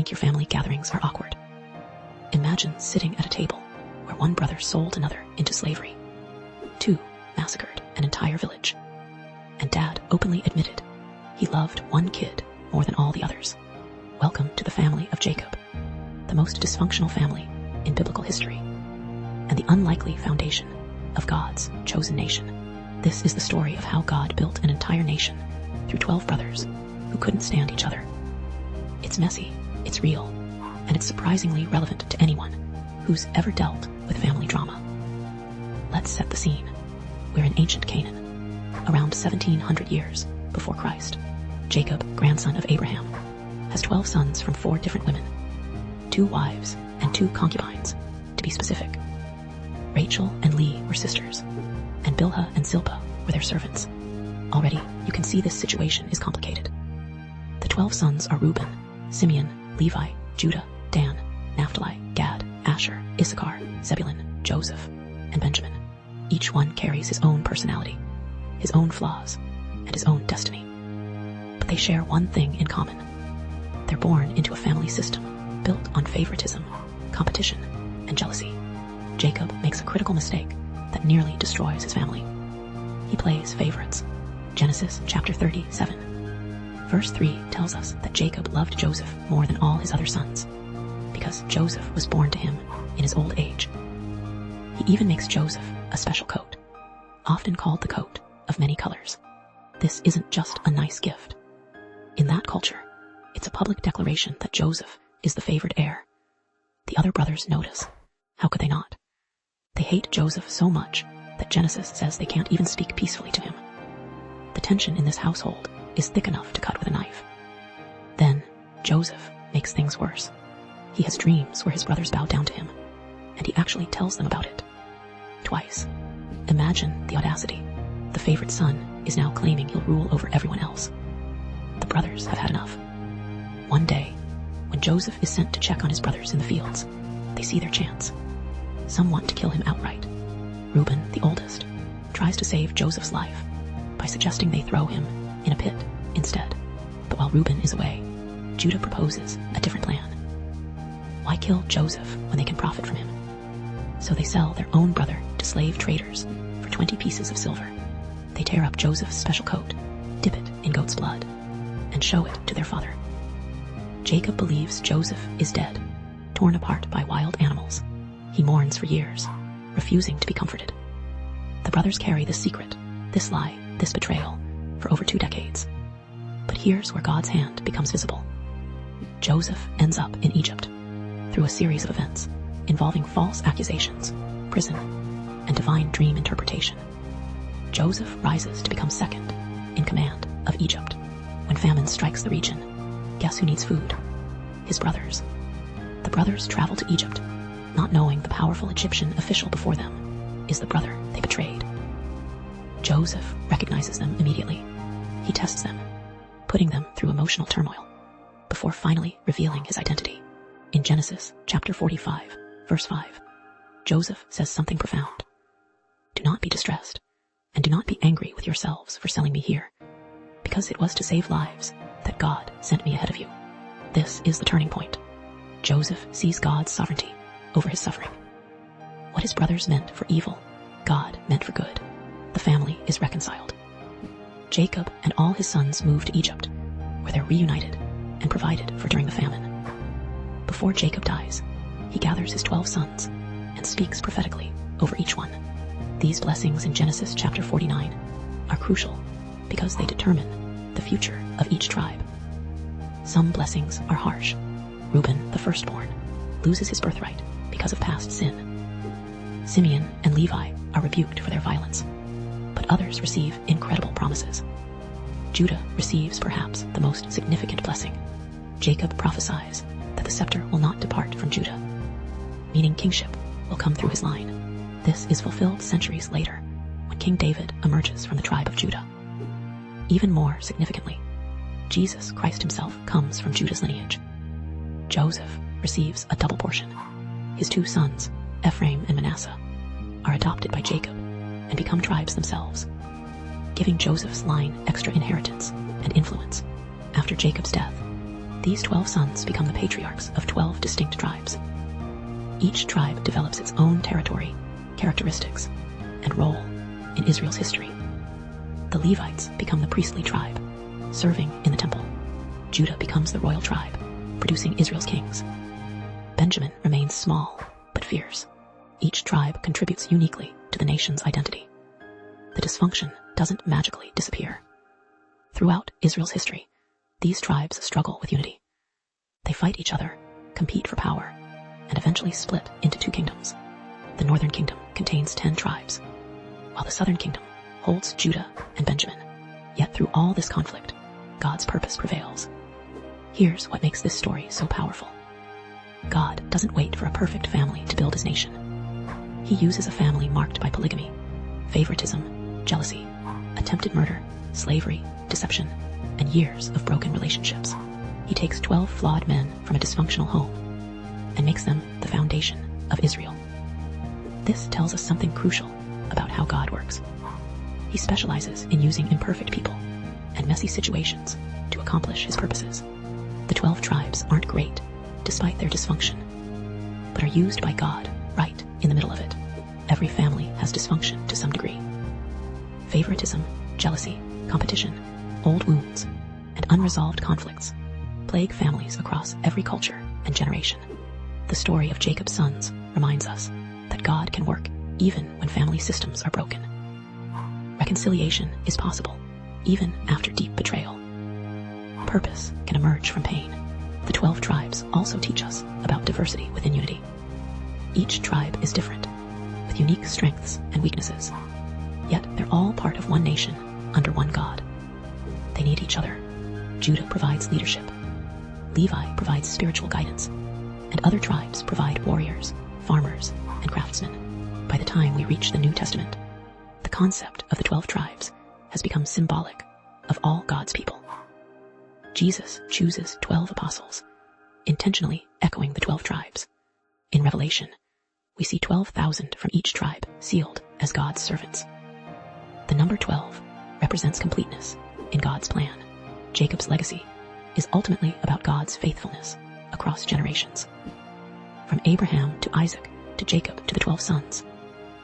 think your family gatherings are awkward? Imagine sitting at a table where one brother sold another into slavery, two massacred an entire village, and Dad openly admitted he loved one kid more than all the others. Welcome to the family of Jacob, the most dysfunctional family in biblical history, and the unlikely foundation of God's chosen nation. This is the story of how God built an entire nation through 12 brothers who couldn't stand each other. It's messy, it's real, and it's surprisingly relevant to anyone who's ever dealt with family drama. Let's set the scene. We're in ancient Canaan, around 1700 years before Christ. Jacob, grandson of Abraham, has 12 sons from 4 different women, 2 wives and 2 concubines, to be specific. Rachel and Leah were sisters, and Bilhah and Zilpah were their servants. Already, you can see this situation is complicated. The 12 sons are Reuben, Simeon, Levi, Judah, Dan, Naphtali, Gad, Asher, Issachar, Zebulun, Joseph, and Benjamin. Each one carries his own personality, his own flaws, and his own destiny. But they share one thing in common. They're born into a family system built on favoritism, competition, and jealousy. Jacob makes a critical mistake that nearly destroys his family. He plays favorites. Genesis chapter 37. Verse 3 tells us that Jacob loved Joseph more than all his other sons, because Joseph was born to him in his old age. He even makes Joseph a special coat, often called the coat of many colors. This isn't just a nice gift. In that culture, it's a public declaration that Joseph is the favored heir. The other brothers notice. How could they not? They hate Joseph so much that Genesis says they can't even speak peacefully to him. The tension in this household is thick enough to cut with a knife. Then, Joseph makes things worse. He has dreams where his brothers bow down to him, and he actually tells them about it. Twice. Imagine the audacity. The favorite son is now claiming he'll rule over everyone else. The brothers have had enough. One day, when Joseph is sent to check on his brothers in the fields, they see their chance. Some want to kill him outright. Reuben, the oldest, tries to save Joseph's life by suggesting they throw him in a pit instead. But while Reuben is away, Judah proposes a different plan. Why kill Joseph when they can profit from him? So they sell their own brother to slave traders for 20 pieces of silver. They tear up Joseph's special coat, dip it in goat's blood, and show it to their father. Jacob believes Joseph is dead, torn apart by wild animals. He mourns for years, refusing to be comforted. The brothers carry this secret, this lie, this betrayal, for over 2 decades. But here's where God's hand becomes visible. Joseph ends up in Egypt through a series of events involving false accusations, prison, and divine dream interpretation. Joseph rises to become second in command of Egypt. When famine strikes the region, guess who needs food? His brothers. The brothers travel to Egypt, not knowing the powerful Egyptian official before them is the brother they betrayed. Joseph recognizes them immediately. He tests them, putting them through emotional turmoil, before finally revealing his identity. In Genesis chapter 45, verse 5, Joseph says something profound. Do not be distressed, and do not be angry with yourselves for selling me here, because it was to save lives that God sent me ahead of you. This is the turning point. Joseph sees God's sovereignty over his suffering. What his brothers meant for evil, God meant for good. The family is reconciled. Jacob and all his sons move to Egypt, where they're reunited and provided for during the famine. Before Jacob dies, he gathers his 12 sons and speaks prophetically over each one. These blessings in Genesis chapter 49 are crucial because they determine the future of each tribe. Some blessings are harsh. Reuben, the firstborn, loses his birthright because of past sin. Simeon and Levi are rebuked for their violence, but others receive incredible promises. Judah receives perhaps the most significant blessing. Jacob prophesies that the scepter will not depart from Judah, meaning kingship will come through his line. This is fulfilled centuries later, when King David emerges from the tribe of Judah. Even more significantly, Jesus Christ himself comes from Judah's lineage. Joseph receives a double portion. His 2 sons, Ephraim and Manasseh, are adopted by Jacob and become tribes themselves, giving Joseph's line extra inheritance and influence. After Jacob's death, These 12 sons become the patriarchs of 12 distinct tribes. Each tribe develops its own territory, characteristics, and role in Israel's history. The Levites become the priestly tribe, serving in the temple. Judah becomes the royal tribe, producing Israel's kings. Benjamin remains small, but fierce. Each tribe contributes uniquely to the nation's identity. The dysfunction doesn't magically disappear. Throughout Israel's history, these tribes struggle with unity. They fight each other, compete for power, and eventually split into two kingdoms. The northern kingdom contains 10 tribes, while the southern kingdom holds Judah and Benjamin. Yet through all this conflict, God's purpose prevails. Here's what makes this story so powerful. God doesn't wait for a perfect family to build his nation. He uses a family marked by polygamy, favoritism, jealousy, attempted murder, slavery, deception, and years of broken relationships. He takes 12 flawed men from a dysfunctional home and makes them the foundation of Israel. This tells us something crucial about how God works. He specializes in using imperfect people and messy situations to accomplish his purposes. The 12 tribes aren't great, despite their dysfunction, but are used by God right in the middle of it. Every family has dysfunction to some degree. Favoritism, jealousy, competition, old wounds, and unresolved conflicts plague families across every culture and generation. The story of Jacob's sons reminds us that God can work even when family systems are broken. Reconciliation is possible, even after deep betrayal. Purpose can emerge from pain. The 12 tribes also teach us about diversity within unity. Each tribe is different, with unique strengths and weaknesses, yet they're all part of one nation under one God. They need each other. Judah provides leadership, Levi provides spiritual guidance, and other tribes provide warriors, farmers, and craftsmen. By the time we reach the New Testament, the concept of the 12 tribes has become symbolic of all God's people. Jesus chooses 12 apostles, intentionally echoing the 12 tribes. In Revelation, we see 12,000 from each tribe sealed as God's servants. The number 12 represents completeness in God's plan. Jacob's legacy is ultimately about God's faithfulness across generations. From Abraham to Isaac to Jacob to the 12 sons,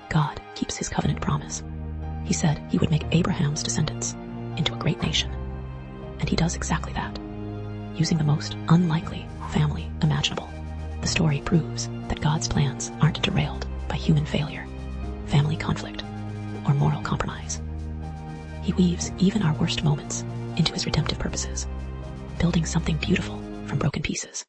God keeps his covenant promise. He said he would make Abraham's descendants into a great nation, and he does exactly that, using the most unlikely family imaginable. The story proves that God's plans aren't derailed by human failure, family conflict, or moral compromise. He weaves even our worst moments into his redemptive purposes, building something beautiful from broken pieces.